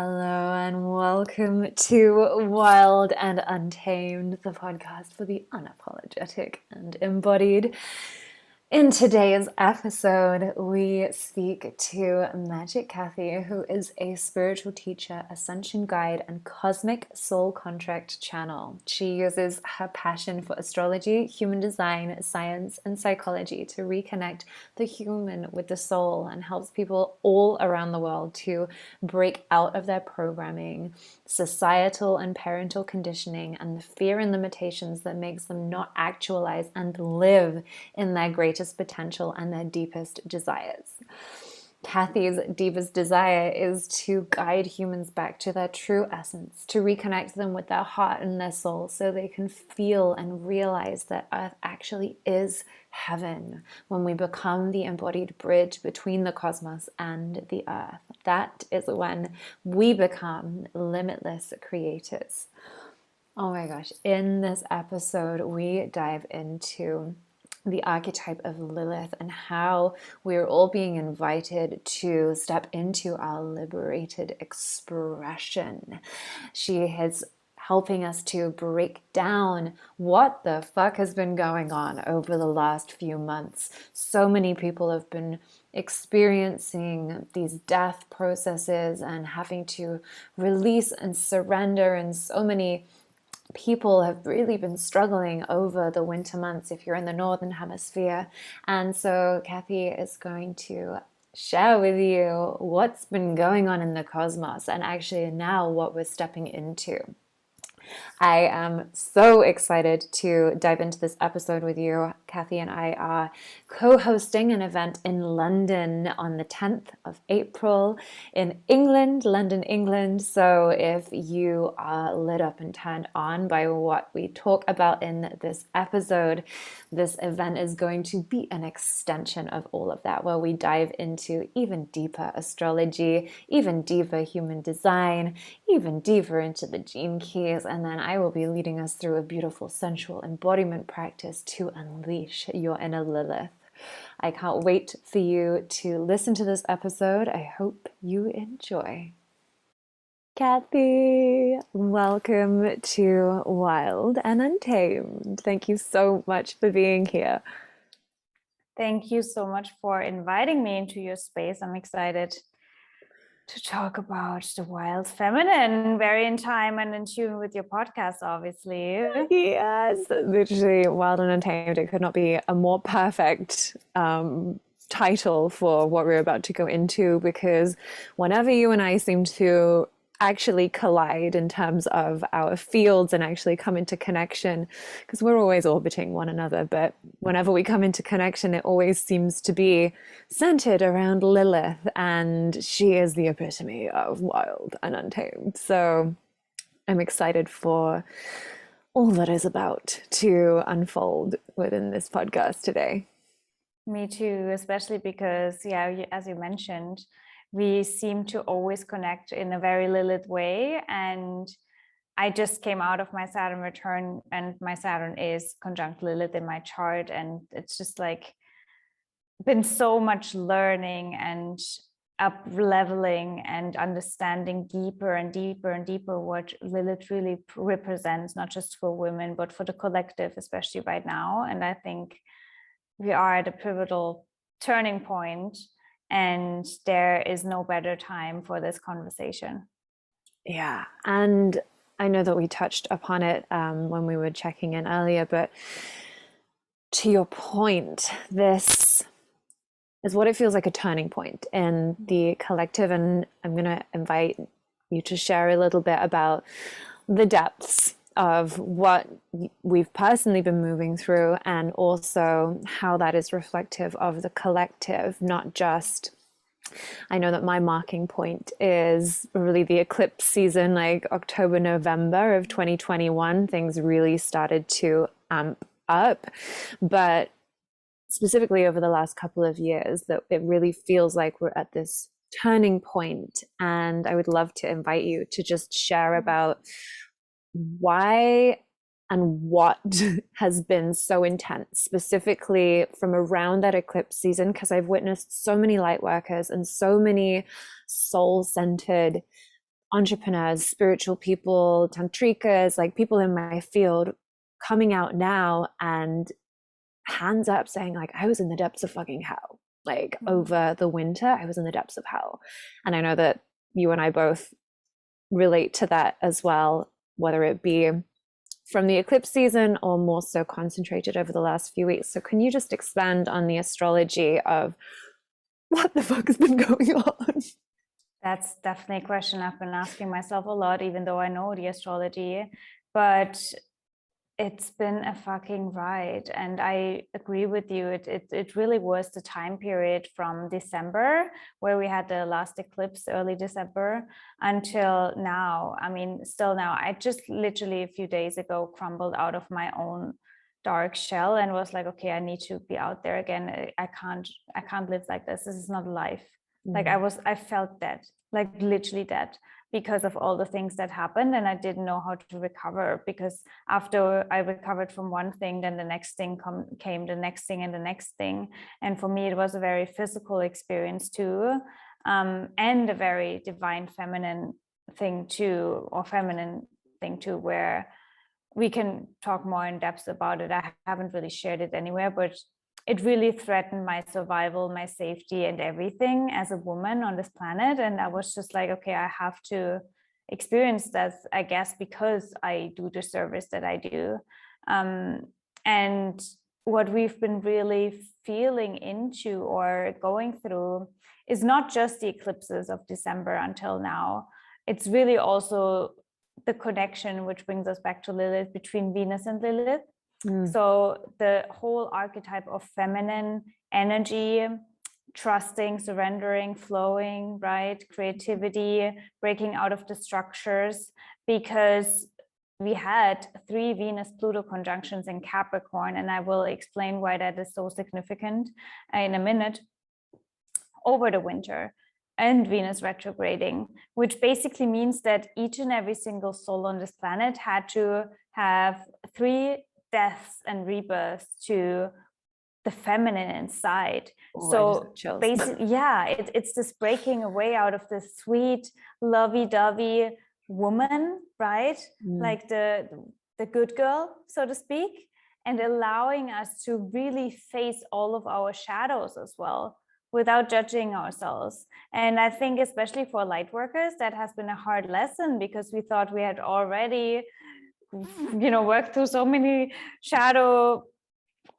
Hello and welcome to Wild and Untamed, the podcast for the unapologetic and embodied. In today's episode, we speak to Magic Kathi, who is a spiritual teacher, ascension guide, and cosmic soul contract channel. She uses her passion for astrology, human design, science, and psychology to reconnect the human with the soul and helps people all around the world to break out of their programming, societal and parental conditioning, and the fear and limitations that makes them not actualize and live in their greatest potential and their deepest desires. Kathi's deepest desire is to guide humans back to their true essence, to reconnect them with their heart and their soul so they can feel and realize that Earth actually is heaven when we become the embodied bridge between the cosmos and the Earth. That is when we become limitless creators. Oh my gosh, in this episode, we dive into the archetype of Lilith and how we're all being invited to step into our liberated expression. She is helping us to break down what the fuck has been going on over the last few months. So many people have been experiencing these death processes and having to release and surrender, and so many people have really been struggling over the winter months if you're in the northern hemisphere. And so Kathi is going to share with you what's been going on in the cosmos and actually now what we're stepping into. I am so excited to dive into this episode with you. Kathi and I are co-hosting an event in London on the 10th of April in England, London, England. So if you are lit up and turned on by what we talk about in this episode, this event is going to be an extension of all of that, where we dive into even deeper astrology, even deeper human design, even deeper into the gene keys, and then I will be leading us through a beautiful sensual embodiment practice to unleash your inner Lilith. I can't wait for you to listen to this episode. I hope you enjoy. Kathi, welcome to Wild and Untamed. Thank you so much for being here. Thank you so much for inviting me into your space. I'm excited to talk about the wild feminine, very in time and in tune with your podcast, obviously. Yes, literally Wild and Untamed. It could not be a more perfect title for what we're about to go into, because whenever you and I seem to actually collide in terms of our fields and actually come into connection, because we're always orbiting one another, but whenever we come into connection, it always seems to be centered around Lilith, and she is the epitome of wild and untamed. So I'm excited for all that is about to unfold within this podcast today. Me too, especially because, as you mentioned, we seem to always connect in a very Lilith way. And I just came out of my Saturn return, and my Saturn is conjunct Lilith in my chart. And it's just like been so much learning and up leveling and understanding deeper and deeper and deeper what Lilith really represents, not just for women, but for the collective, especially right now. And I think we are at a pivotal turning point, and there is no better time for this conversation. Yeah, and I know that we touched upon it when we were checking in earlier, but to your point, this is what it feels like, a turning point in the collective. And I'm going to invite you to share a little bit about the depths of what we've personally been moving through, and also how that is reflective of the collective, not just, I know that my marking point is really the eclipse season, like October, November of 2021, things really started to amp up, but specifically over the last couple of years, that it really feels like we're at this turning point. And I would love to invite you to just share about why and what has been so intense, specifically from around that eclipse season, because I've witnessed so many light workers and so many soul-centered entrepreneurs, spiritual people, tantrikas, like people in my field coming out now and hands up saying like, I was in the depths of fucking hell. Like over the winter, I was in the depths of hell. And I know that you and I both relate to that as well, whether it be from the eclipse season or more so concentrated over the last few weeks. So can you just expand on the astrology of what the fuck has been going on? That's definitely a question I've been asking myself a lot, even though I know the astrology. But it's been a fucking ride, and I agree with you. It really was the time period from December, where we had the last eclipse, early December, until now. I mean, still now. I just literally a few days ago crumbled out of my own dark shell and was like, okay, I need to be out there again. I can't live like this. This is not life. Like I felt dead, like literally dead, because of all the things that happened, and I didn't know how to recover, because after I recovered from one thing, then the next thing came, the next thing and the next thing. And for me, it was a very physical experience too, and a very divine feminine thing too, or feminine thing too, where we can talk more in depth about it. I haven't really shared it anywhere, but it really threatened my survival, my safety, and everything as a woman on this planet. And I was just like, okay, I have to experience that, I guess, because I do the service that I do. And what we've been really feeling into or going through is not just the eclipses of December until now. It's really also the connection, which brings us back to Lilith, between Venus and Lilith. So the whole archetype of feminine energy, trusting, surrendering, flowing, right? Creativity, breaking out of the structures, because we had 3 Venus-Pluto conjunctions in Capricorn, and I will explain why that is so significant in a minute, over the winter, and Venus retrograding, which basically means that each and every single soul on this planet had to have 3 deaths and rebirths to the feminine inside. So basically, yeah, it's this breaking away out of this sweet, lovey-dovey woman, right? Like the good girl, so to speak, and allowing us to really face all of our shadows as well, without judging ourselves. And I think especially for light workers, that has been a hard lesson, because we thought we had already worked through so many shadow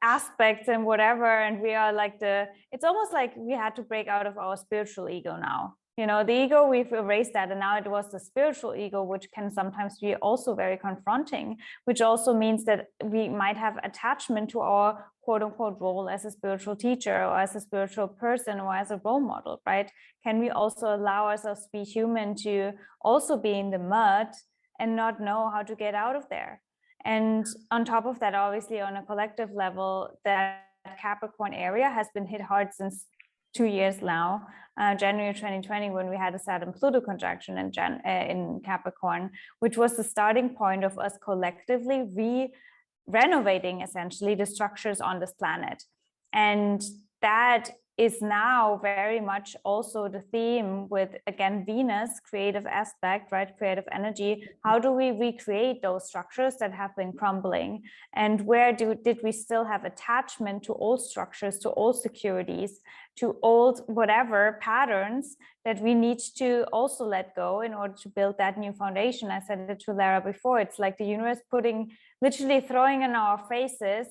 aspects and whatever, and we are like it's almost like we had to break out of our spiritual ego now. The ego, we've erased that, and now it was the spiritual ego, which can sometimes be also very confronting, which also means that we might have attachment to our quote unquote role as a spiritual teacher or as a spiritual person or as a role model, right? Can we also allow ourselves to be human, to also be in the mud and not know how to get out of there? And on top of that, obviously on a collective level, that Capricorn area has been hit hard since 2 years now, January 2020, when we had a Saturn-Pluto conjunction in Capricorn, which was the starting point of us collectively renovating essentially the structures on this planet. And that is now very much also the theme with, again, Venus, creative aspect, right? Creative energy. How do we recreate those structures that have been crumbling? And where did we still have attachment to old structures, to old securities, to old whatever patterns that we need to also let go in order to build that new foundation? I said it to Lara before. It's like the universe literally throwing in our faces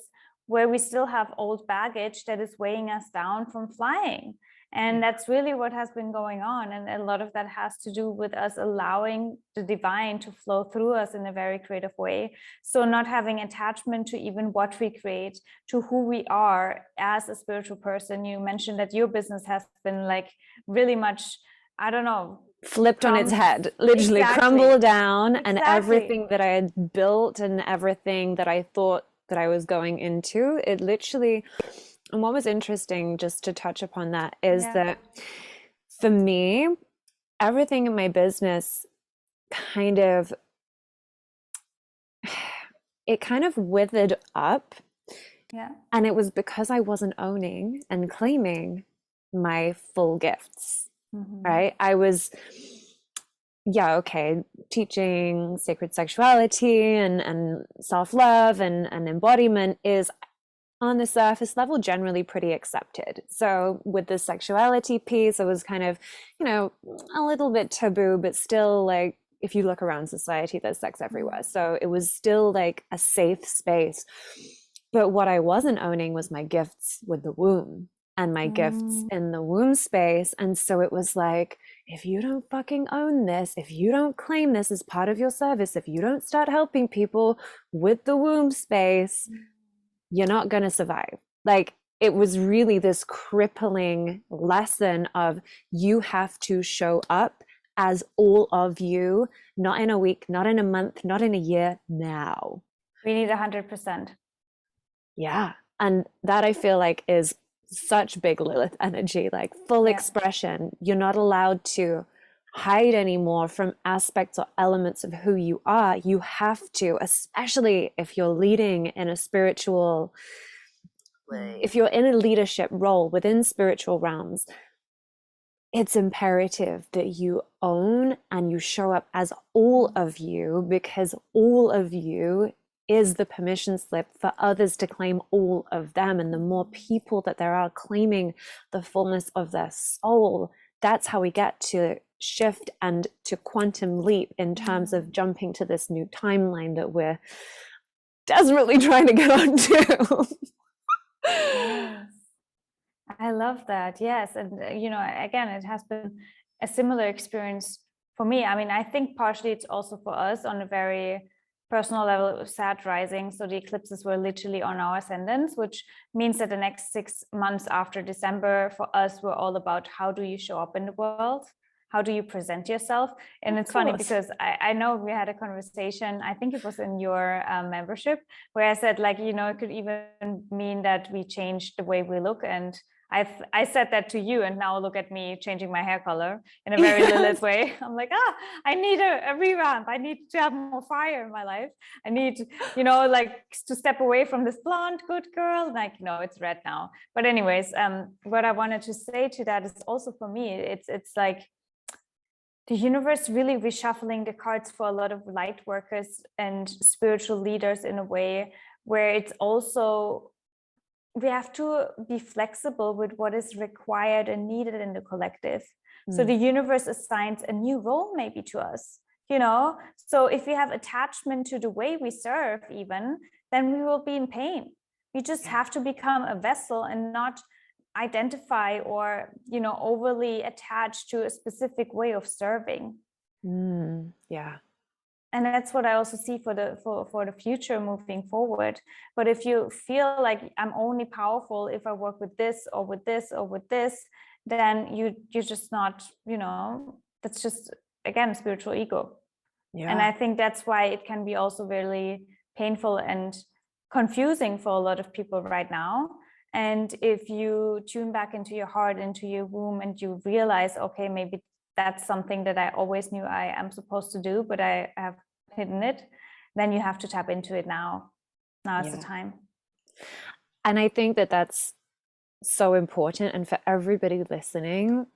where we still have old baggage that is weighing us down from flying. And that's really what has been going on. And a lot of that has to do with us allowing the divine to flow through us in a very creative way. So not having attachment to even what we create, to who we are as a spiritual person. You mentioned that your business has been like really much, I don't know, flipped on its head, literally crumbled down. And everything that I had built and everything that I thought that I was going into, it literally, and what was interesting, just to touch upon that, is that for me, everything in my business it kind of withered up. And it was because I wasn't owning and claiming my full gifts, right? I was, yeah, okay, teaching sacred sexuality and self-love and embodiment is on the surface level generally pretty accepted. So with the sexuality piece, it was kind of, you know, a little bit taboo, but still like if you look around society, there's sex everywhere. So it was still like a safe space. But what I wasn't owning was my gifts with the womb and my gifts in the womb space. And so it was like, if you don't fucking own this, if you don't claim this as part of your service, if you don't start helping people with the womb space, you're not going to survive. Like, it was really this crippling lesson of you have to show up as all of you, not in a week, not in a month, not in a year, now. We need 100%. Yeah. And that I feel like is such big Lilith energy, like full expression. You're not allowed to hide anymore from aspects or elements of who you are. You have to, especially if you're leading in a spiritual, if you're in a leadership role within spiritual realms, it's imperative that you own and you show up as all of you, because all of you is the permission slip for others to claim all of them. And the more people that there are claiming the fullness of their soul, that's how we get to shift and to quantum leap in terms of jumping to this new timeline that we're desperately trying to get onto. Yes. I love that. Yes. And, you know, again, it has been a similar experience for me. I mean, I think partially it's also for us on a very personal level. It was sad rising. So the eclipses were literally on our ascendants, which means that the next 6 months after December for us were all about how do you show up in the world? How do you present yourself? And it's funny because I know we had a conversation, I think it was in your membership, where I said, like, you know, it could even mean that we change the way we look. And I said that to you, and now look at me changing my hair color in a very Lilith way. I'm like, I need a revamp. I need to have more fire in my life. I need, you know, like to step away from this blonde good girl. Like, no, it's red now. But anyways, what I wanted to say to that is also for me, it's like the universe really reshuffling the cards for a lot of light workers and spiritual leaders in a way where it's also, we have to be flexible with what is required and needed in the collective. So the universe assigns a new role maybe to us, you know? So if we have attachment to the way we serve even, then we will be in pain. We just have to become a vessel and not identify or, you know, overly attached to a specific way of serving. Yeah. And that's what I also see for the future moving forward. But if you feel like I'm only powerful if I work with this or with this or with this, then you're just not, you know, that's just, again, spiritual ego. Yeah. And I think that's why it can be also really painful and confusing for a lot of people right now. And if you tune back into your heart, into your womb, and you realize, okay, maybe that's something that I always knew I am supposed to do, but I have hidden it, then you have to tap into it now. Now is the time. And I think that that's so important. And for everybody listening,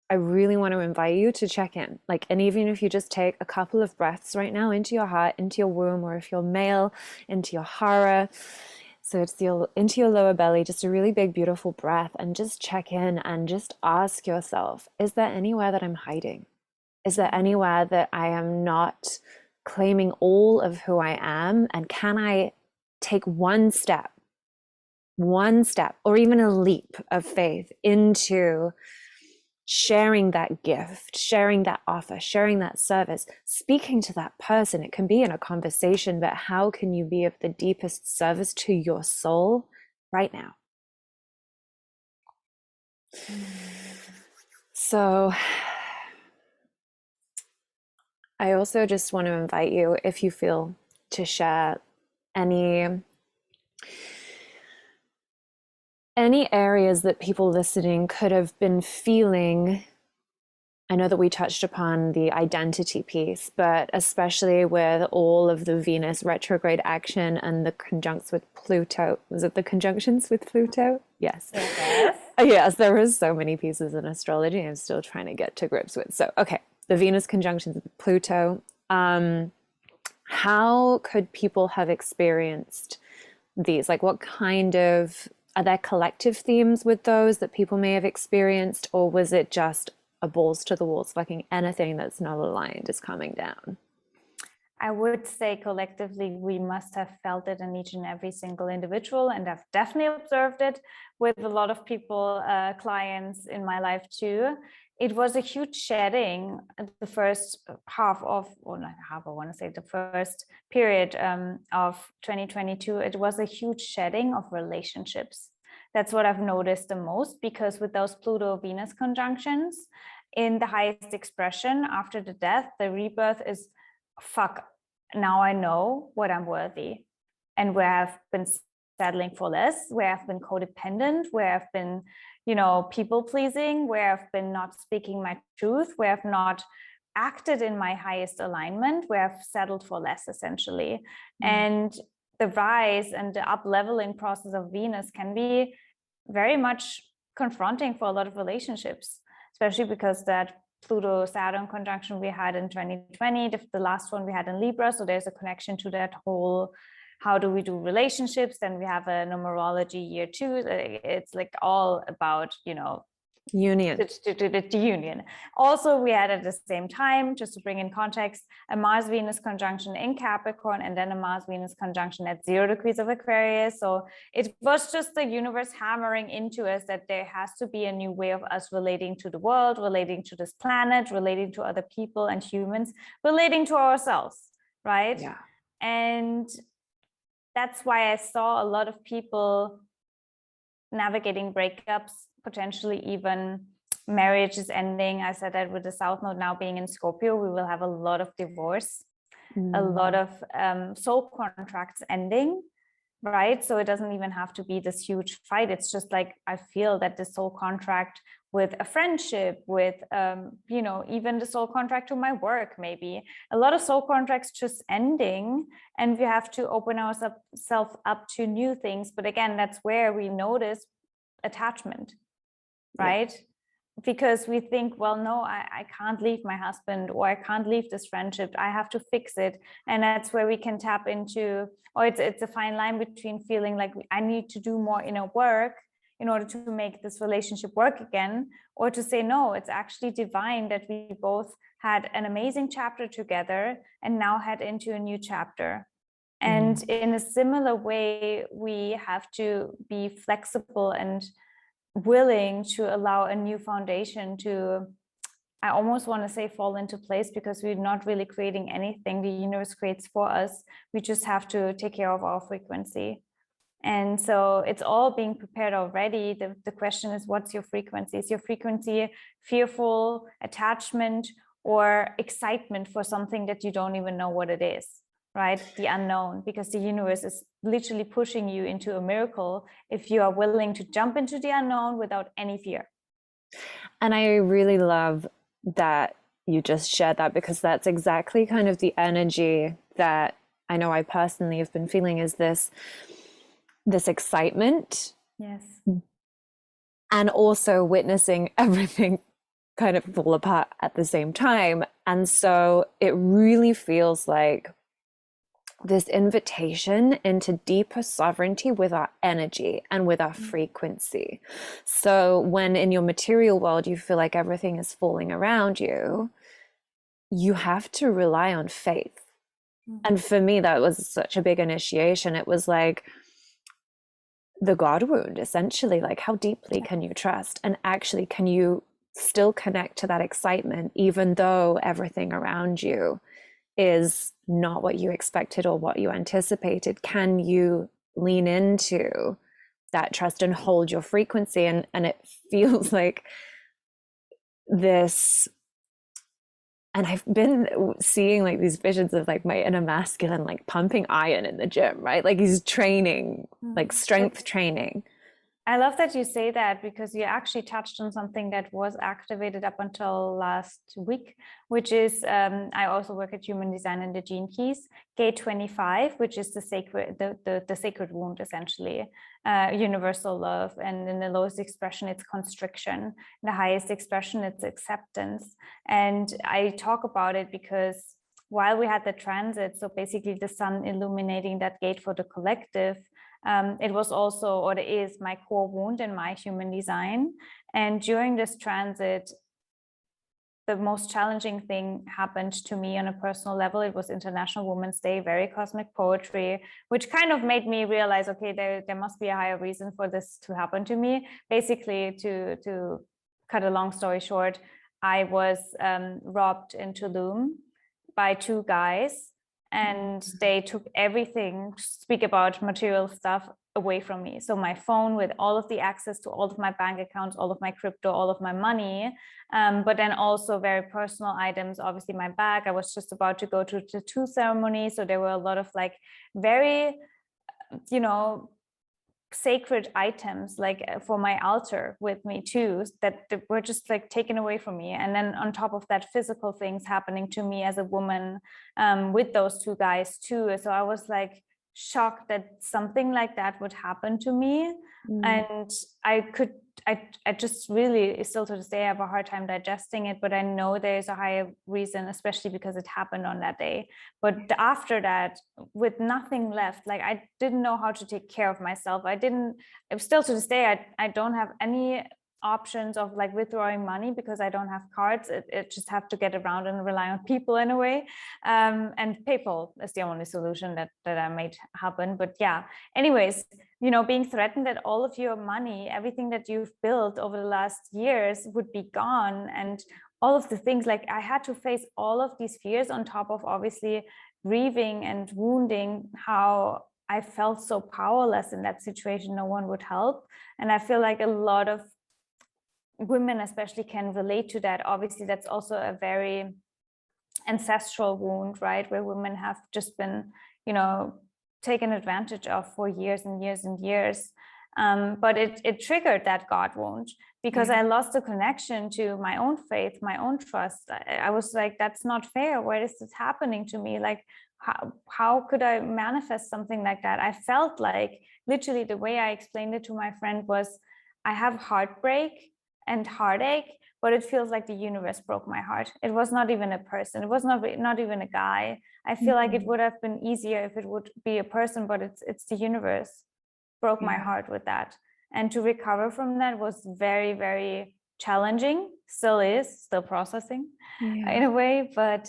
I really want to invite you to check in. Like, and even if you just take a couple of breaths right now into your heart, into your womb, or if you're male, into your hara. So it's into your lower belly, just a really big, beautiful breath, and just check in and just ask yourself, is there anywhere that I'm hiding? Is there anywhere that I am not claiming all of who I am? And can I take one step, or even a leap of faith into sharing that gift, sharing that offer, sharing that service, speaking to that person? It can be in a conversation, but how can you be of the deepest service to your soul right now? So I also just want to invite you, if you feel, to share any areas that people listening could have been feeling. I know that we touched upon the identity piece, but especially with all of the Venus retrograde action and the conjuncts with Pluto. Was it the conjunctions with Pluto? Yes. Yes, there is so many pieces in astrology I'm still trying to get to grips with. So, okay. the Venus conjunctions with Pluto. How could people have experienced these? Like, what kind of, are there collective themes with those that people may have experienced, or was it just a balls to the walls, fucking anything that's not aligned is coming down? I would say collectively, we must have felt it in each and every single individual. And I've definitely observed it with a lot of people, clients in my life too. It was a huge shedding the first half of, or not half, I want to say the first period of 2022. It was a huge shedding of relationships. That's what I've noticed the most, because with those Pluto-Venus conjunctions in the highest expression after the death, the rebirth is, fuck, now I know what I'm worthy, and where I've been settling for less, where I've been codependent, where I've been, people pleasing, where I've been not speaking my truth, where I've not acted in my highest alignment, where I've settled for less, essentially. And the rise and the up leveling process of Venus can be very much confronting for a lot of relationships, especially because that Pluto-Saturn conjunction we had in 2020, the last one we had in Libra. So there's a connection to that whole, how do we do relationships? Then we have a numerology year 2. It's like all about, Union. The union. Also, we had at the same time, just to bring in context, a Mars-Venus conjunction in Capricorn, and then a Mars-Venus conjunction at 0 degrees of Aquarius. So it was just the universe hammering into us that there has to be a new way of us relating to the world, relating to this planet, relating to other people and humans, relating to ourselves, right? Yeah. And that's why I saw a lot of people navigating breakups, potentially even marriage is ending. I said that with the South Node now being in Scorpio, we will have a lot of divorce, a lot of soul contracts ending, right? So it doesn't even have to be this huge fight. It's just like, I feel that the soul contract with a friendship, with, even the soul contract to my work, maybe a lot of soul contracts just ending, and we have to open ourselves up to new things. But again, that's where we notice attachment, right? Yeah. Because we think, well, no, I can't leave my husband, or I can't leave this friendship, I have to fix it. And that's where we can tap into, or it's a fine line between feeling like I need to do more inner work in order to make this relationship work again, or to say, no, it's actually divine that we both had an amazing chapter together and now head into a new chapter. And in a similar way, we have to be flexible and willing to allow a new foundation to, I almost want to say, fall into place, because we're not really creating anything. The universe creates for us. We just have to take care of our frequency. And so it's all being prepared already. The question is, what's your frequency? Is your frequency fearful, attachment, or excitement for something that you don't even know what it is? Right? The unknown, because the universe is literally pushing you into a miracle if you are willing to jump into the unknown without any fear. And I really love that you just shared that, because that's exactly kind of the energy that I know I personally have been feeling, is this excitement. Yes. And also witnessing everything kind of fall apart at the same time. And so it really feels like this invitation into deeper sovereignty with our energy and with our frequency. So when in your material world you feel like everything is falling around you, you have to rely on faith. And for me, that was such a big initiation. It was like the God wound, essentially. Like, how deeply can you trust? And actually, can you still connect to that excitement, even though everything around you is not what you expected or what you anticipated? Can you lean into that trust and hold your frequency? And it feels like this, and I've been seeing like these visions of like my inner masculine like pumping iron in the gym, right? Like he's training, like strength training. I love that you say that, because you actually touched on something that was activated up until last week, which is I also work at Human Design and the Gene Keys, Gate 25, which is the sacred, the sacred wound, essentially, universal love. And in the lowest expression, it's constriction. In the highest expression, it's acceptance. And I talk about it because while we had the transit, so basically the sun illuminating that gate for the collective, it was also, or it is, my core wound in my human design. And during this transit, the most challenging thing happened to me on a personal level. It was International Women's Day, very cosmic poetry, which kind of made me realize, okay, there must be a higher reason for this to happen to me. Basically, to cut a long story short, I was robbed in Tulum by two guys, and they took everything, speak about material stuff, away from me. So my phone with all of the access to all of my bank accounts, all of my crypto, all of my money, but then also very personal items, obviously my bag. I was just about to go to a tattoo ceremony, so there were a lot of like very, you know, sacred items like for my altar with me too, that were just like taken away from me. And then on top of that, physical things happening to me as a woman with those two guys too. So I was like shocked that something like that would happen to me. And I just really, still to this day, I have a hard time digesting it, but I know there's a higher reason, especially because it happened on that day. But after that, with nothing left, like I didn't know how to take care of myself. Still to this day, I don't have any options of like withdrawing money because I don't have cards. It just have to get around and rely on people in a way. And PayPal is the only solution that I made happen. But yeah, anyways, you know, being threatened that all of your money, everything that you've built over the last years would be gone, and all of the things, like I had to face all of these fears on top of obviously grieving and wounding how I felt so powerless in that situation. No one would help. And I feel like a lot of women especially can relate to that. Obviously, that's also a very ancestral wound, right? Where women have just been, you know, taken advantage of for years and years and years. But it triggered that God wound because I lost the connection to my own faith, my own trust. I was like, that's not fair. Why is this happening to me? Like, how could I manifest something like that? I felt like literally the way I explained it to my friend was, I have heartbreak and heartache, but it feels like the universe broke my heart. It was not even a person. It was not even a guy. I feel like it would have been easier if it would be a person, but it's the universe broke my heart with that. And to recover from that was very, very challenging. Still is, still processing in a way, but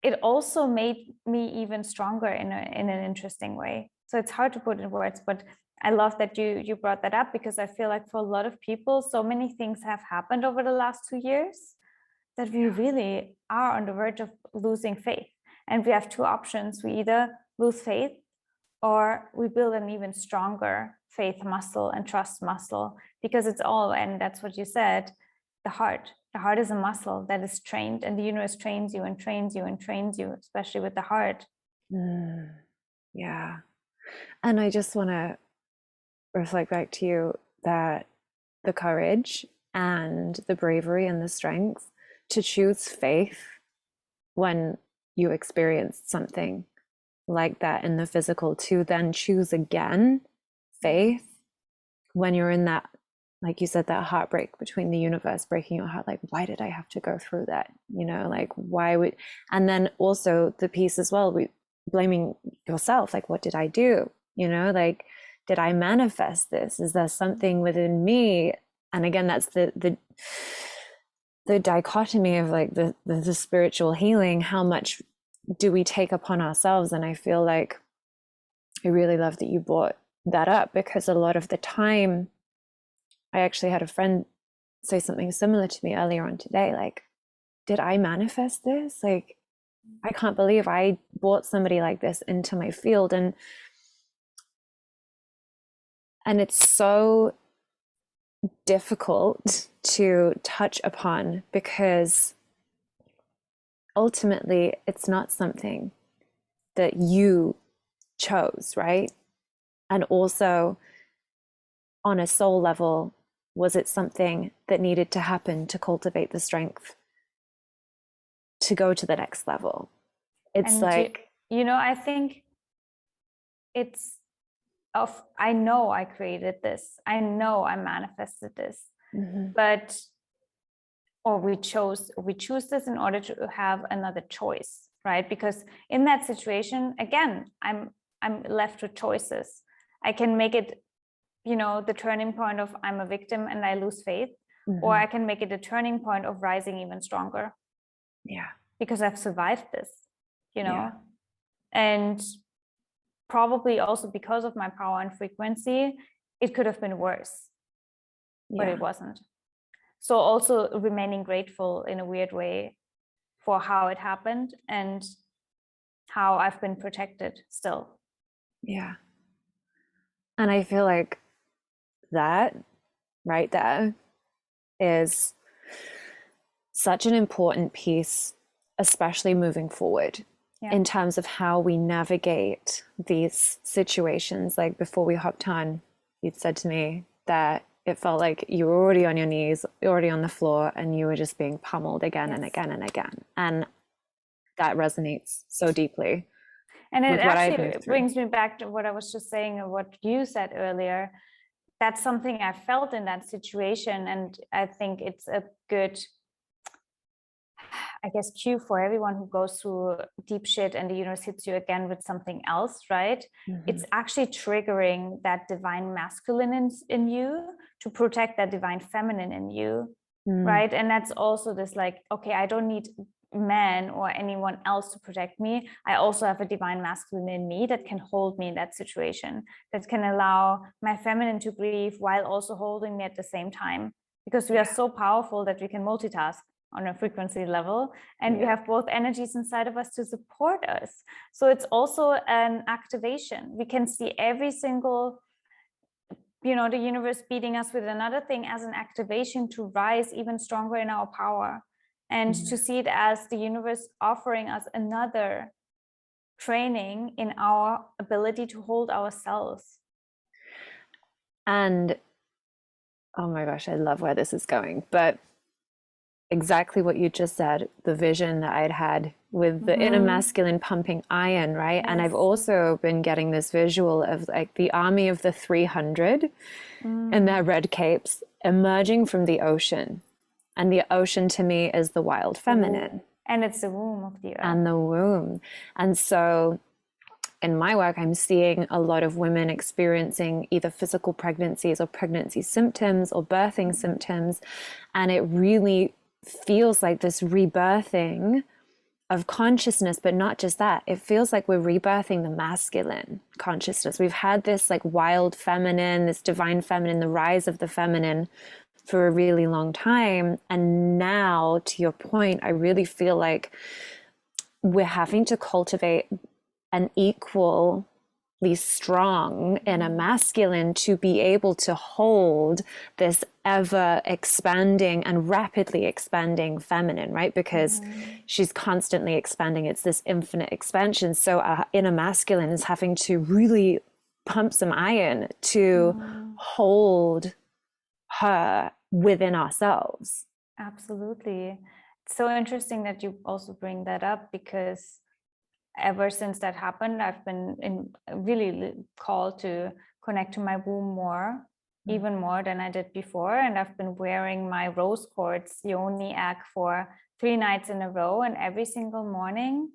it also made me even stronger in an interesting way. So it's hard to put in words, but I love that you brought that up, because I feel like for a lot of people, so many things have happened over the last 2 years that we really are on the verge of losing faith. And we have two options. We either lose faith or we build an even stronger faith muscle and trust muscle, because it's all, and that's what you said, the heart. The heart is a muscle that is trained, and the universe trains you and trains you and trains you, especially with the heart. Yeah. And I just want to reflect back to you that the courage and the bravery and the strength to choose faith when you experienced something like that in the physical, to then choose again faith when you're in that, like you said, that heartbreak between the universe breaking your heart. Like, why did I have to go through that? You know, like, why would, and then also the piece as well, blaming yourself, like, what did I do? You know, like, did I manifest this? Is there something within me? And again, that's the dichotomy of like the spiritual healing. How much do we take upon ourselves? And I feel like I really love that you brought that up, because a lot of the time, I actually had a friend say something similar to me earlier on today. Like, did I manifest this? Like, I can't believe I brought somebody like this into my field. And it's so difficult to touch upon, because ultimately it's not something that you chose, right? And also on a soul level, was it something that needed to happen to cultivate the strength to go to the next level? It's And like, I think it's I know I created this, I know I manifested this, but or we choose this in order to have another choice, right? Because in that situation, again, I'm left with choices. I can make it, the turning point of I'm a victim and I lose faith, or I can make it a turning point of rising even stronger. Yeah. Because I've survived this, and probably also because of my power and frequency, it could have been worse, but it wasn't. So also remaining grateful in a weird way for how it happened and how I've been protected still. Yeah. And I feel like that right there is such an important piece, especially moving forward, in terms of how we navigate these situations. Like before we hopped on, you'd said to me that it felt like you were already on your knees, already on the floor, and you were just being pummeled again and again and again. And that resonates so deeply. And it actually brings me back to what I was just saying, and what you said earlier. That's something I felt in that situation. And I think it's a good, I guess, cue for everyone who goes through deep shit and the universe hits you again with something else, right? It's actually triggering that divine masculine in you to protect that divine feminine in you, right? And that's also this like, okay, I don't need men or anyone else to protect me. I also have a divine masculine in me that can hold me in that situation, that can allow my feminine to grieve while also holding me at the same time, because we are so powerful that we can multitask on a frequency level, and we have both energies inside of us to support us. So it's also an activation. We can see every single, the universe beating us with another thing as an activation to rise even stronger in our power, and to see it as the universe offering us another training in our ability to hold ourselves. And oh my gosh, I love where this is going. But exactly what you just said, the vision that I'd had with the inner masculine pumping iron, right? Yes. And I've also been getting this visual of like the army of the 300 in their red capes emerging from the ocean. And the ocean to me is the wild feminine. And it's the womb of the earth. And the womb. And so in my work, I'm seeing a lot of women experiencing either physical pregnancies or pregnancy symptoms or birthing symptoms. And it really feels like this rebirthing of consciousness, but not just that. It feels like we're rebirthing the masculine consciousness. We've had this like wild feminine, this divine feminine, the rise of the feminine for a really long time. And now, to your point, I really feel like we're having to cultivate an equally strong inner masculine to be able to hold this ever expanding and rapidly expanding feminine, right? Because she's constantly expanding. It's this infinite expansion. So our inner masculine is having to really pump some iron to hold her within ourselves. Absolutely. It's so interesting that you also bring that up, because ever since that happened, I've been really called to connect to my womb more, even more than I did before. And I've been wearing my rose quartz yoni egg for 3 nights in a row, and every single morning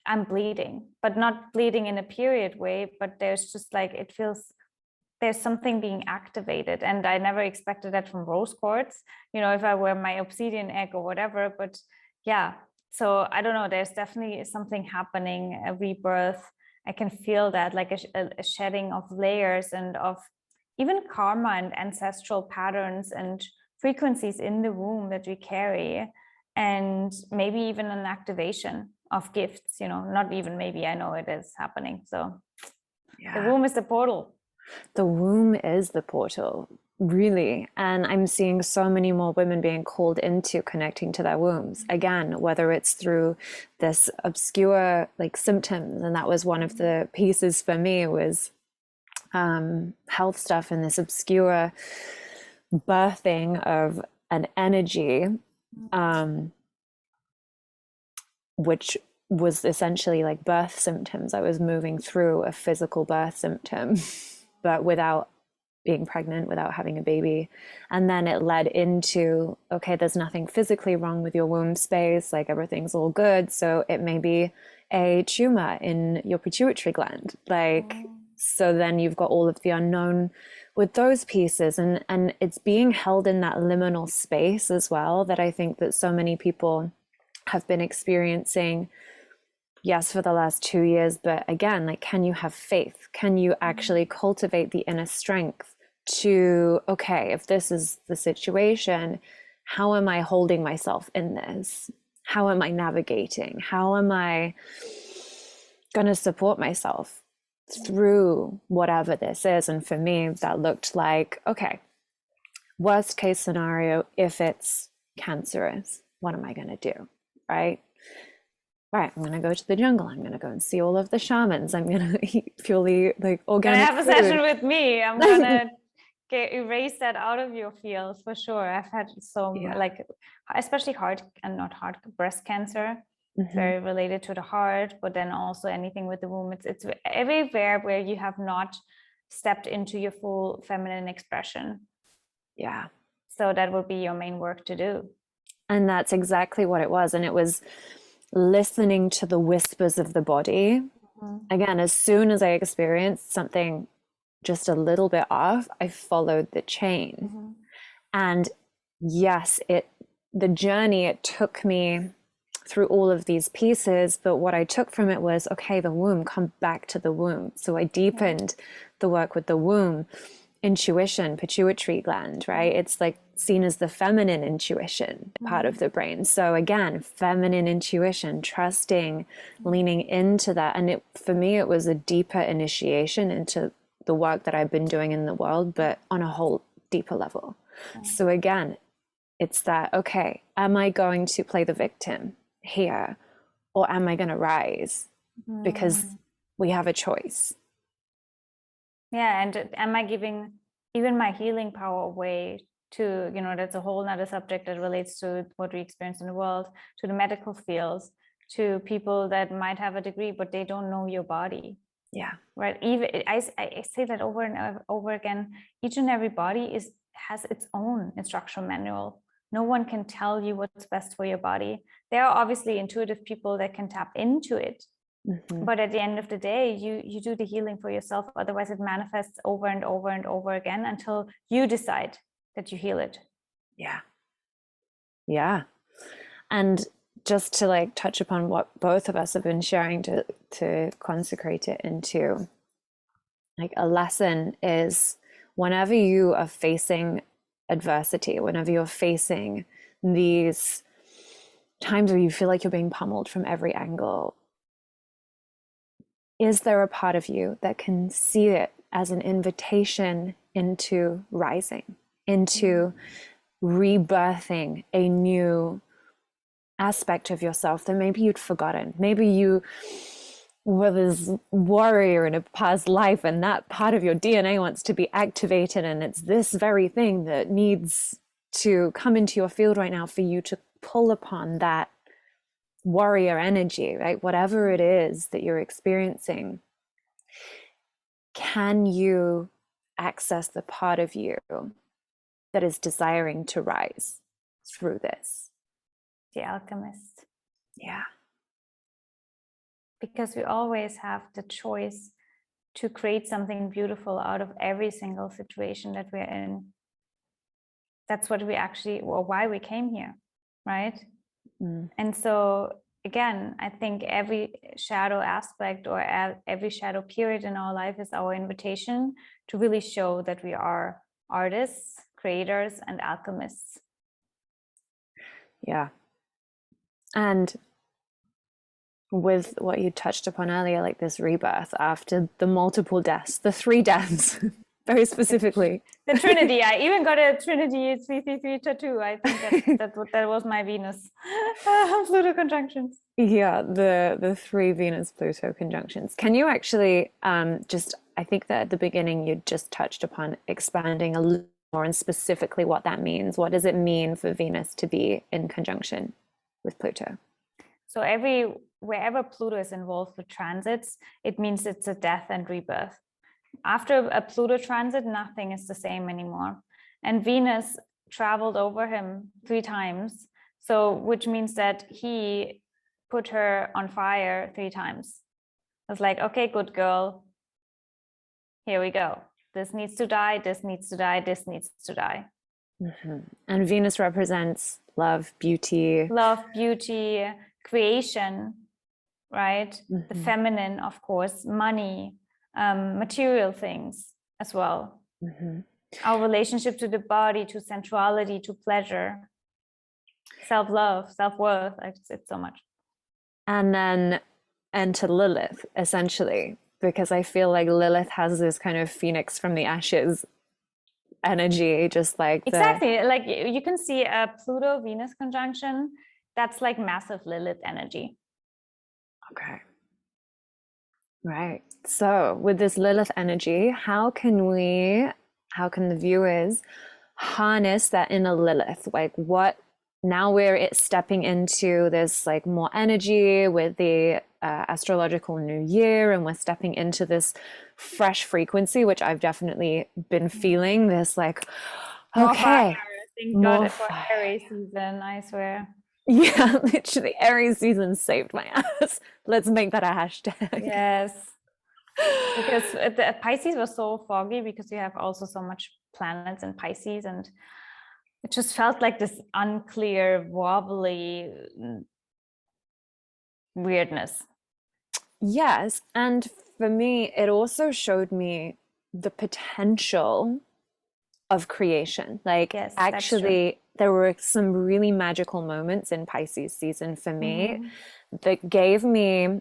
I'm bleeding, but not bleeding in a period way, but there's just like, it feels there's something being activated. And I never expected that from rose quartz, if I wear my obsidian egg or whatever. But yeah, so I don't know, there's definitely something happening, a rebirth. I can feel that, like a shedding of layers and of even karma and ancestral patterns and frequencies in the womb that we carry, and maybe even an activation of gifts, not even maybe, I know it is happening. So the womb is the portal. The womb is the portal, really. And I'm seeing so many more women being called into connecting to their wombs. Again, whether it's through this obscure like symptoms, and that was one of the pieces for me, was health stuff and this obscure birthing of an energy, which was essentially like birth symptoms. I was moving through a physical birth symptom, but without being pregnant, without having a baby. And then it led into, okay, there's nothing physically wrong with your womb space, like everything's all good. So it may be a tumor in your pituitary gland. So then you've got all of the unknown with those pieces. And it's being held in that liminal space as well, that I think that so many people have been experiencing, yes, for the last 2 years. But again, like, can you have faith? Can you actually cultivate the inner strength to, okay, if this is the situation, how am I holding myself in this? How am I navigating? How am I going to support myself through whatever this is? And for me, that looked like, okay, worst case scenario, if it's cancerous, what am I going to do? Right, I'm going to go to the jungle. I'm going to go and see all of the shamans. I'm going to eat purely like organic have a food. session with me. I'm going to erase that out of your field for sure. I've had like, especially heart and not heart, breast cancer. It's very related to the heart, but then also anything with the womb. It's everywhere where you have not stepped into your full feminine expression. Yeah. So that would be your main work to do. And that's exactly what it was. And it was listening to the whispers of the body. Again, as soon as I experienced something just a little bit off, I followed the chain. And yes, the journey, it took me through all of these pieces, but what I took from it was, okay, the womb, come back to the womb. So I deepened the work with the womb, intuition, pituitary gland, right? It's like seen as the feminine intuition part of the brain. So again, feminine intuition, trusting, leaning into that. And for me, it was a deeper initiation into the work that I've been doing in the world, but on a whole deeper level. So again, it's that, okay, am I going to play the victim here, or am I going to rise? Because we have a choice. Yeah. And am I giving even my healing power away to, that's a whole nother subject that relates to what we experience in the world, to the medical fields, to people that might have a degree, but they don't know your body. Yeah. Right. Even I say that over and over again, each and every body has its own instructional manual. No one can tell you what's best for your body. There are obviously intuitive people that can tap into it. But at the end of the day, you do the healing for yourself. Otherwise, it manifests over and over and over again until you decide that you heal it. Yeah. Yeah. And just to like touch upon what both of us have been sharing to consecrate it into, like, a lesson is, whenever you are facing adversity, whenever you're facing these times where you feel like you're being pummeled from every angle, is there a part of you that can see it as an invitation into rising, into rebirthing a new aspect of yourself that maybe you'd forgotten? Maybe you were this warrior in a past life, and that part of your DNA wants to be activated, and it's this very thing that needs to come into your field right now for you to pull upon that warrior energy, right? Whatever it is that you're experiencing, can you access the part of you that is desiring to rise through this? The alchemist. Yeah. Because we always have the choice to create something beautiful out of every single situation that we're in. That's what we actually, or why we came here, right? And so again, I think every shadow aspect or every shadow period in our life is our invitation to really show that we are artists, creators, and alchemists. Yeah. And with what you touched upon earlier, like this rebirth after the multiple deaths, the 3 deaths, very specifically. The Trinity. I even got a Trinity 333 tattoo. I think that was my Venus. Pluto conjunctions. Yeah, the 3 Venus Pluto conjunctions. Can you actually just I think that at the beginning you just touched upon expanding a little more and specifically what that means. What does it mean for Venus to be in conjunction with Pluto? So wherever Pluto is involved with transits, it means it's a death and rebirth. After a Pluto transit, nothing is the same anymore. And Venus traveled over him 3 times. So, which means that he put her on fire 3 times. I was like, okay, good girl. Here we go. This needs to die. This needs to die. This needs to die. Mm-hmm. And Venus represents love, beauty, Creation, right? Mm-hmm. The feminine, of course, money, material things as well. Mm-hmm. Our relationship to the body, to sensuality, to pleasure, self-love, self-worth. I just said so much. And to Lilith, essentially, because I feel like Lilith has this kind of phoenix from the ashes energy, just like exactly like you can see a Pluto Venus conjunction. That's like massive Lilith energy. Okay. Right. So with this Lilith energy, how can the viewers harness that inner Lilith? Like what, now we're stepping into this like more energy with the astrological new year, and we're stepping into this fresh frequency, which I've definitely been feeling this like, okay. Thank God for Aries season, I swear. Yeah, literally Aries season saved my ass. Let's make that a hashtag. Yes. Because the Pisces was so foggy because you have also so much planets in Pisces, and it just felt like this unclear, wobbly weirdness. Yes. And for me, it also showed me the potential of creation. Like, yes, actually, there were some really magical moments in Pisces season for me that gave me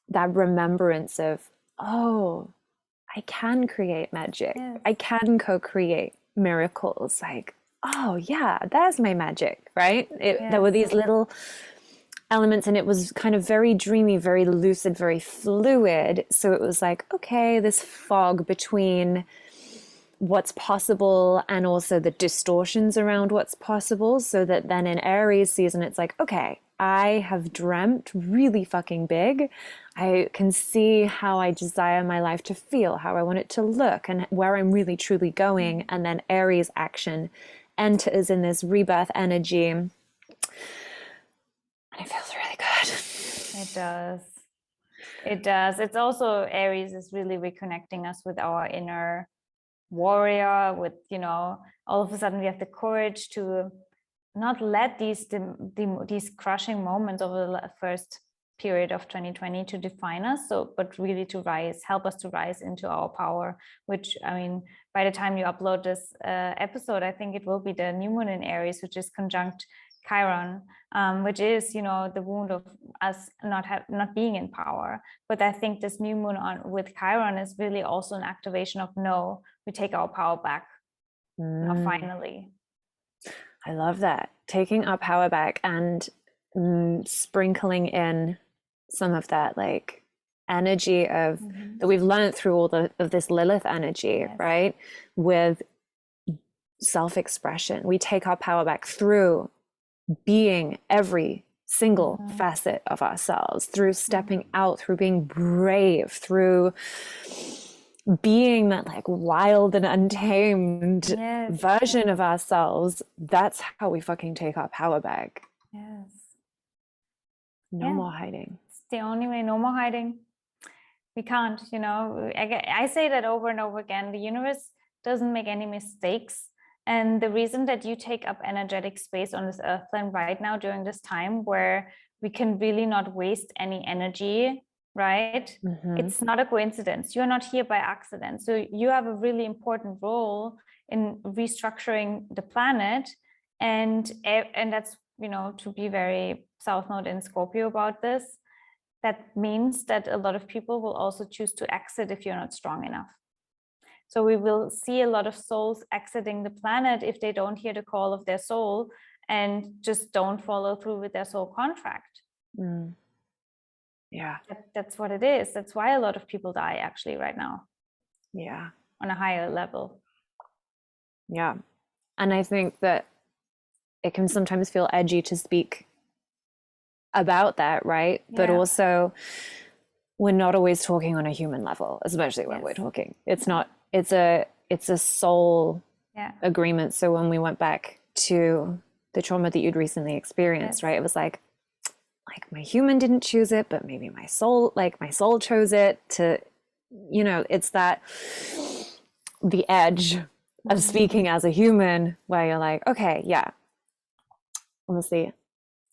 that remembrance of, oh, I can create magic. Yes. I can co-create miracles. Like, oh yeah, there's my magic, right? There were these little elements, and it was kind of very dreamy, very lucid, very fluid. So it was like, okay, this fog between what's possible and also the distortions around what's possible, so that then in Aries season it's like, okay, I have dreamt really fucking big. I can see how I desire my life to feel, how I want it to look, and where I'm really truly going. And then Aries action enters in this rebirth energy, and it feels really good. It does. It does. It's also, Aries is really reconnecting us with our inner warrior, with, you know, all of a sudden we have the courage to not let these crushing moments over the first period of 2020 to define us, but really to help us to rise into our power, which, I mean, by the time you upload this episode, I think it will be the new moon in Aries, which is conjunct Chiron, which is, you know, the wound of us not being in power. But I think this new moon with Chiron is really also an activation of, no, we take our power back now, finally. I love that. Taking our power back and sprinkling in some of that like energy of that we've learned through all of this Lilith energy, right? With self-expression. We take our power back through being every single facet of ourselves, through stepping out, through being brave, through being that like wild and untamed version of ourselves. That's how we fucking take our power back. Yes. No more hiding. It's the only way. No more hiding. We can't, you know, I say that over and over again. The universe doesn't make any mistakes. And the reason that you take up energetic space on this earth plane right now during this time where we can really not waste any energy, right? It's not a coincidence. You're not here by accident. So you have a really important role in restructuring the planet. And that's, you know, to be very South Node in Scorpio about this, that means that a lot of people will also choose to exit if you're not strong enough. So we will see a lot of souls exiting the planet if they don't hear the call of their soul and just don't follow through with their soul contract. Yeah. That's what it is. That's why a lot of people die actually right now. Yeah. On a higher level. Yeah. And I think that it can sometimes feel edgy to speak about that, right? But also, we're not always talking on a human level, especially when we're talking. It's not, it's a soul agreement. So when we went back to the trauma that you'd recently experienced, right? It was like my human didn't choose it, but maybe my soul chose it to, it's that the edge of speaking as a human where you're like, okay, yeah, honestly,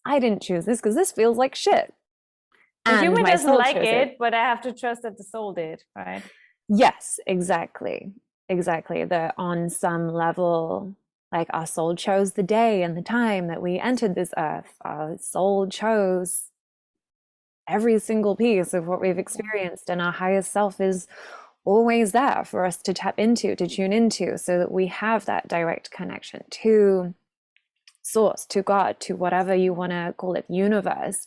I didn't choose this because this feels like shit. The human doesn't like it, but I have to trust that the soul did, right? Yes, exactly. That on some level, like our soul chose the day and the time that we entered this earth. Our soul chose every single piece of what we've experienced, and our highest self is always there for us to tap into, to tune into, so that we have that direct connection to source, to God, to whatever you want to call it, universe.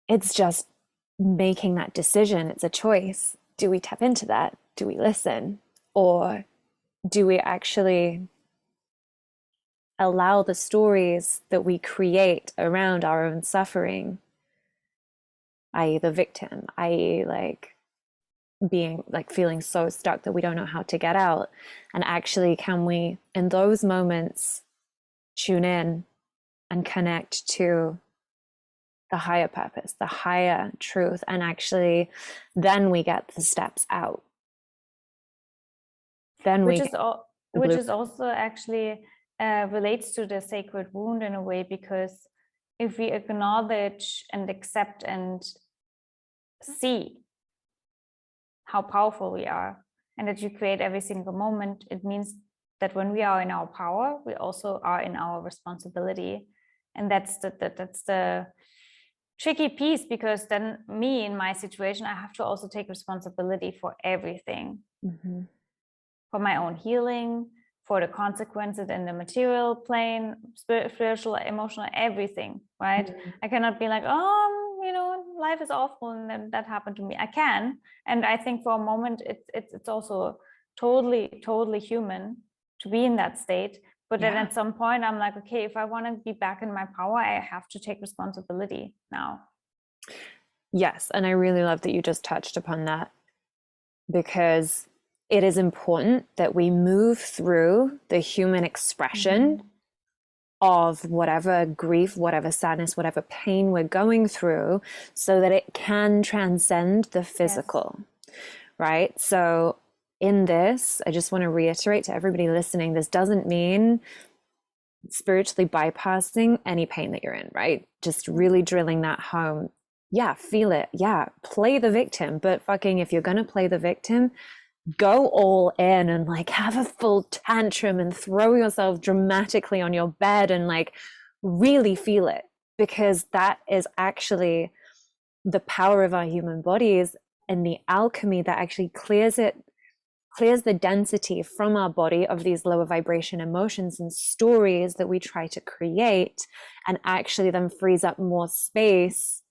It's just making that decision. It's a choice. Do we tap into that? Do we listen? Or do we actually allow the stories that we create around our own suffering, i.e. the victim, i.e. like being like feeling so stuck that we don't know how to get out, and actually can we in those moments tune in and connect to the higher purpose, the higher truth, and actually then we get the steps out. Then which is also actually relates to the sacred wound in a way, because if we acknowledge and accept and see how powerful we are and that you create every single moment, it means that when we are in our power, we also are in our responsibility. And that's the tricky piece, because then me in my situation, I have to also take responsibility for everything. For my own healing, for the consequences in the material plane, spiritual, emotional, everything, right? I cannot be like, life is awful and then that happened to me. I can, and I think for a moment it's also totally human to be in that state. But then at some point I'm like, okay, if I want to be back in my power, I have to take responsibility now. Yes, and I really love that you just touched upon that, because it is important that we move through the human expression of whatever grief, whatever sadness, whatever pain we're going through, so that it can transcend the physical, right? So in this, I just want to reiterate to everybody listening, this doesn't mean spiritually bypassing any pain that you're in, right? Just really drilling that home. Yeah, feel it. Yeah, play the victim. But fucking, if you're going to play the victim, go all in and like have a full tantrum and throw yourself dramatically on your bed and like really feel it, because that is actually the power of our human bodies and the alchemy that actually clears the density from our body of these lower vibration emotions and stories that we try to create, and actually then frees up more space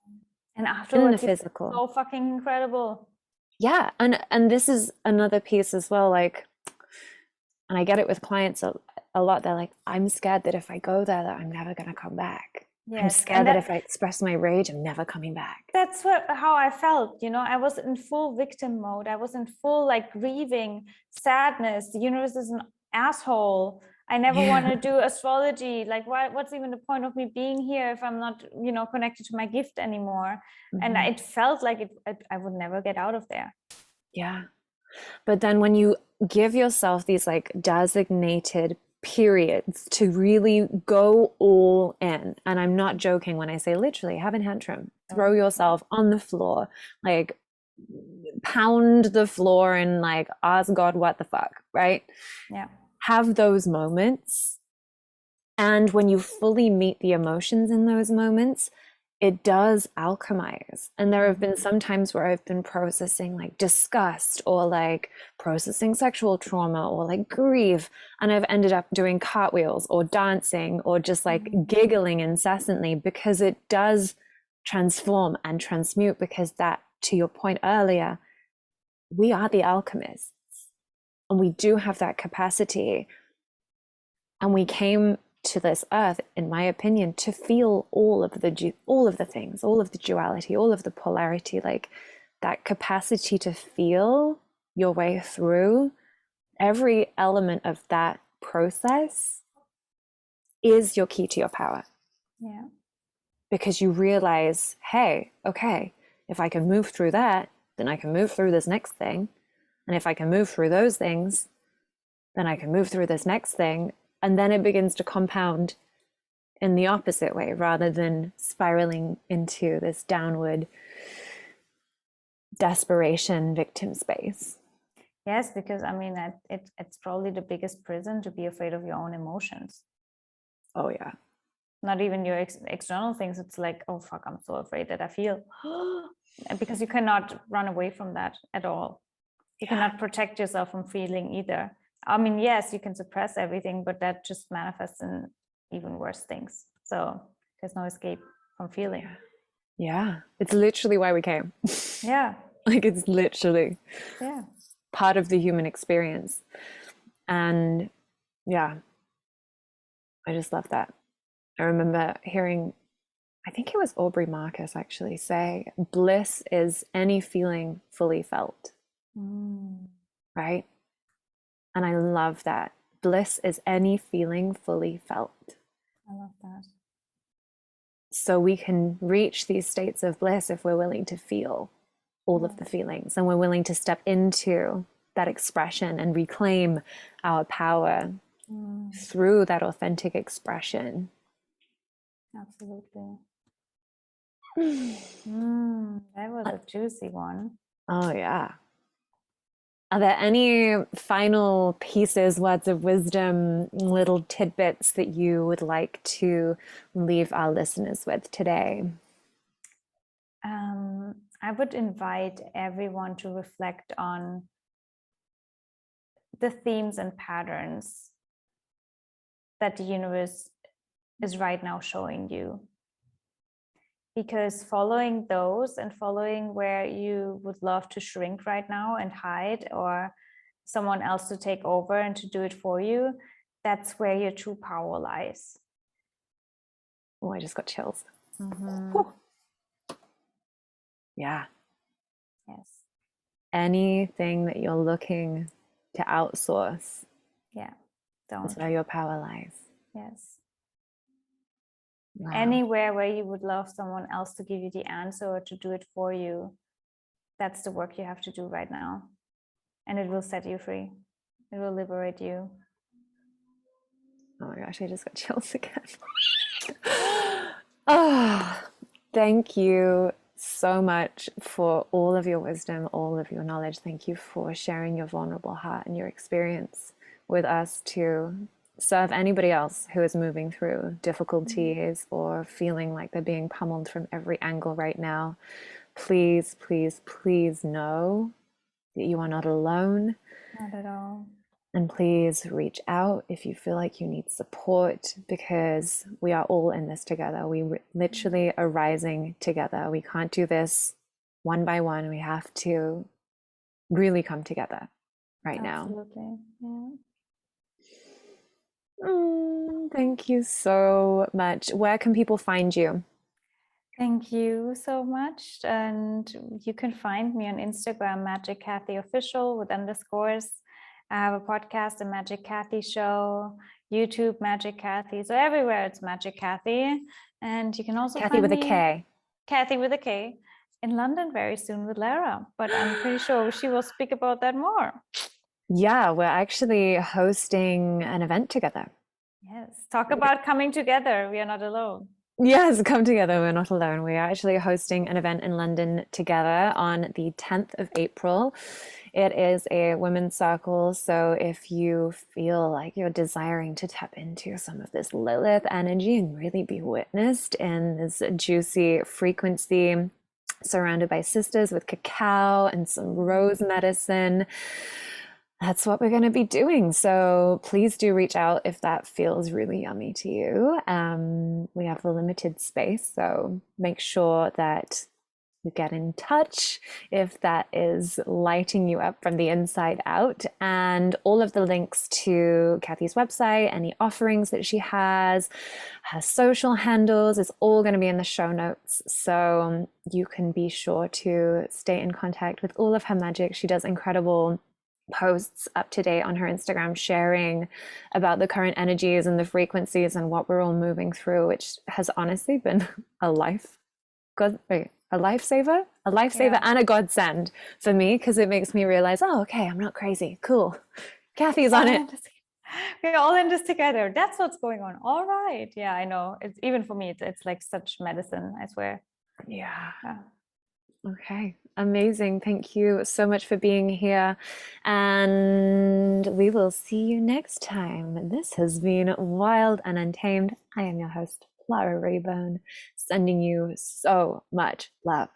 and afterwards in the physical. So fucking incredible. Yeah, and this is another piece as well, like, and I get it with clients a lot. They're like, I'm scared that if I go there that I'm never going to come back. I'm scared that if I express my rage, I'm never coming back. That's how I felt. I was in full victim mode. I was in full like grieving, sadness. The universe is an asshole. I never want to do astrology. Like, what's even the point of me being here if I'm not, connected to my gift anymore? And it felt like I would never get out of there. Yeah. But then when you give yourself these like designated periods to really go all in, and I'm not joking when I say literally have a tantrum, throw yourself on the floor, like pound the floor and like ask God what the fuck, right? Yeah. Have those moments, and when you fully meet the emotions in those moments, it does alchemize. And there have been some times where I've been processing like disgust or like processing sexual trauma or like grief, and I've ended up doing cartwheels or dancing or just like giggling incessantly, because it does transform and transmute, because that, to your point earlier, we are the alchemists, and we do have that capacity. And we came to this earth, in my opinion, to feel all of the things, all of the duality, all of the polarity, like that capacity to feel your way through every element of that process is your key to your power. Yeah. Because you realize, hey, okay, if I can move through that, then I can move through this next thing. And if I can move through those things, then I can move through this next thing. And then it begins to compound in the opposite way, rather than spiraling into this downward desperation victim space. Yes, because I mean, it's probably the biggest prison, to be afraid of your own emotions. Oh, yeah. Not even your external things. It's like, oh, fuck, I'm so afraid that I feel. Because you cannot run away from that at all. You cannot protect yourself from feeling either. I mean, yes, you can suppress everything, but that just manifests in even worse things. So there's no escape from feeling. Yeah. It's literally why we came. Yeah. Like, it's literally part of the human experience. And yeah, I just love that. I remember hearing, I think it was Aubrey Marcus actually say, bliss is any feeling fully felt. Right? And I love that. Bliss is any feeling fully felt. I love that. So we can reach these states of bliss if we're willing to feel all of the feelings, and we're willing to step into that expression and reclaim our power through that authentic expression. Absolutely. That was a juicy one. Oh, yeah. Are there any final pieces, words of wisdom, little tidbits that you would like to leave our listeners with today? I would invite everyone to reflect on the themes and patterns that the universe is right now showing you. Because following those and following where you would love to shrink right now and hide, or someone else to take over and to do it for you, that's where your true power lies. Oh, I just got chills. Yeah. Yes. Anything that you're looking to outsource, that's where your power lies. Yes. Wow. Anywhere where you would love someone else to give you the answer or to do it for you, that's the work you have to do right now. And it will set you free. It will liberate you. Oh my gosh, I just got chills again. Oh, thank you so much for all of your wisdom, all of your knowledge. Thank you for sharing your vulnerable heart and your experience with us to serve anybody else who is moving through difficulties or feeling like they're being pummeled from every angle right now. Please, please, please know that you are not alone. Not at all. And please reach out if you feel like you need support, because we are all in this together. We literally are rising together. We can't do this one by one. We have to really come together right now. Absolutely. Yeah. Thank you so much. Where can people find you? Thank you so much. And you can find me on Instagram, Magic Kathi Official with underscores. I have a podcast, a Magic Kathi show, YouTube, Magic Kathi. So everywhere it's Magic Kathi. And you can also Kathi find with me, a K. Kathi with a K, in London very soon with Lara. But I'm pretty sure she will speak about that more. Yeah, we're actually hosting an event together. Yes, talk about coming together. We are not alone. Yes, come together. We're not alone. We are actually hosting an event in London together on the 10th of April. It is a women's circle. So if you feel like you're desiring to tap into some of this Lilith energy and really be witnessed in this juicy frequency, surrounded by sisters with cacao and some rose medicine, that's what we're going to be doing. So please do reach out if that feels really yummy to you. We have a limited space, so make sure that you get in touch if that is lighting you up from the inside out. And all of the links to Kathy's website, any offerings that she has, her social handles, is all going to be in the show notes. So you can be sure to stay in contact with all of her magic. She does incredible posts up to date on her Instagram, sharing about the current energies and the frequencies and what we're all moving through, which has honestly been a lifesaver, Yeah. and a godsend for me, because it makes me realize, oh, okay, I'm not crazy. Cool. Kathy's on it. We're all in this together. That's what's going on. All right. Yeah, I know. It's even for me, it's like such medicine, I swear. Yeah. Yeah. Okay, amazing. Thank you so much for being here. And we will see you next time. This has been Wild and Untamed. I am your host, Clara Rayburn, sending you so much love.